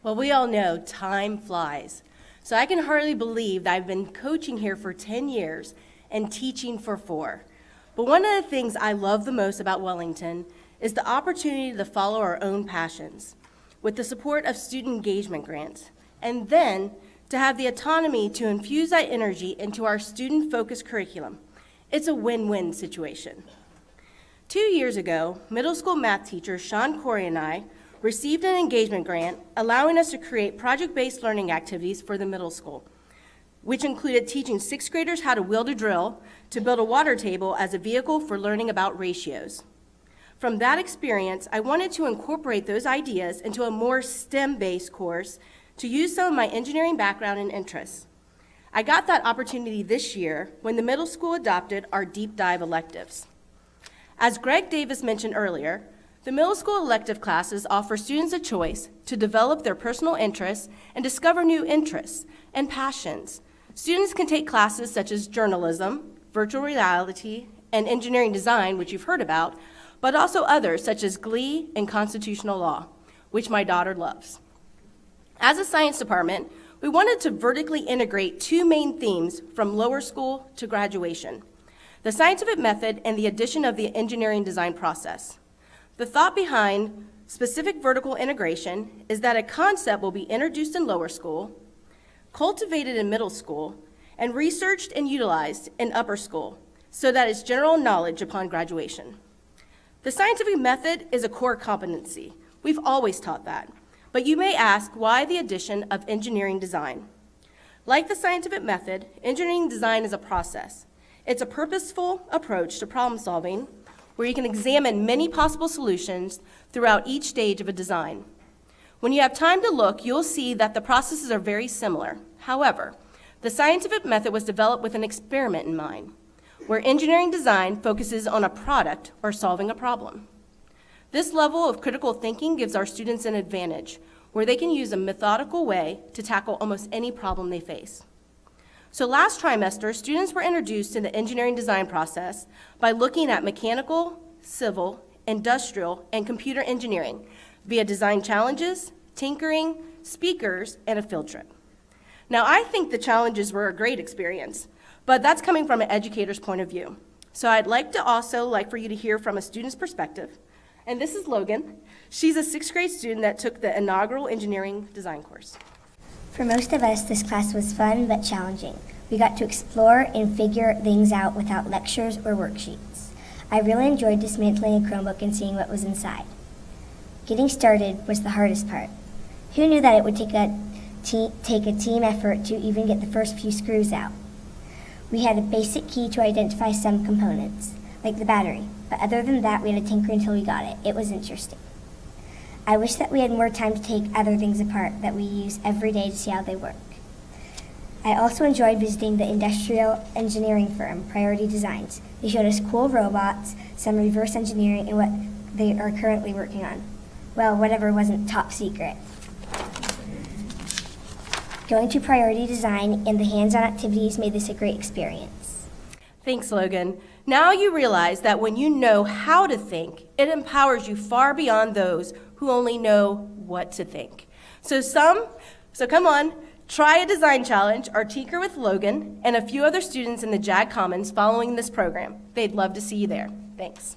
Well, we all know time flies. So I can hardly believe that I've been coaching here for 10 years and teaching for 4. But one of the things I love the most about Wellington is the opportunity to follow our own passions with the support of student engagement grants, and then to have the autonomy to infuse that energy into our student-focused curriculum. It's a win-win situation. 2 years ago, middle school math teacher Sean Corey and I received an engagement grant allowing us to create project-based learning activities for the middle school, which included teaching 6th graders how to wield a drill to build a water table as a vehicle for learning about ratios. From that experience, I wanted to incorporate those ideas into a more STEM-based course to use some of my engineering background and interests. I got that opportunity this year when the middle school adopted our deep dive electives. As Greg Davis mentioned earlier, the middle school elective classes offer students a choice to develop their personal interests and discover new interests and passions. Students can take classes such as journalism, virtual reality, and engineering design, which you've heard about, but also others such as Glee and constitutional law, which my daughter loves. As a science department, we wanted to vertically integrate 2 main themes from lower school to graduation: the scientific method and the addition of the engineering design process. The thought behind specific vertical integration is that a concept will be introduced in lower school, cultivated in middle school, and researched and utilized in upper school, so that it's general knowledge upon graduation. The scientific method is a core competency. We've always taught that. But you may ask, why the addition of engineering design? Like the scientific method, engineering design is a process. It's a purposeful approach to problem solving where you can examine many possible solutions throughout each stage of a design. When you have time to look, you'll see that the processes are very similar. However, the scientific method was developed with an experiment in mind, where engineering design focuses on a product or solving a problem. This level of critical thinking gives our students an advantage, where they can use a methodical way to tackle almost any problem they face. So last trimester, students were introduced to the engineering design process by looking at mechanical, civil, industrial, and computer engineering via design challenges, tinkering, speakers, and a field trip. Now, I think the challenges were a great experience, but that's coming from an educator's point of view. So I'd like for you to hear from a student's perspective. And this is Logan. She's a 6th grade student that took the inaugural engineering design course. For most of us, this class was fun but challenging. We got to explore and figure things out without lectures or worksheets. I really enjoyed dismantling a Chromebook and seeing what was inside. Getting started was the hardest part. Who knew that it would take a team effort to even get the first few screws out? We had a basic key to identify some components, like the battery, but other than that, we had to tinker until we got it. It was interesting. I wish that we had more time to take other things apart that we use every day to see how they work. I also enjoyed visiting the industrial engineering firm, Priority Designs. They showed us cool robots, some reverse engineering, and what they are currently working on. Well, whatever wasn't top secret. Going to Priority Design and the hands-on activities made this a great experience. Thanks, Logan. Now you realize that when you know how to think, it empowers you far beyond those who only know what to think. So come on, try a design challenge or tinker with Logan and a few other students in the JAG Commons following this program. They'd love to see you there. Thanks.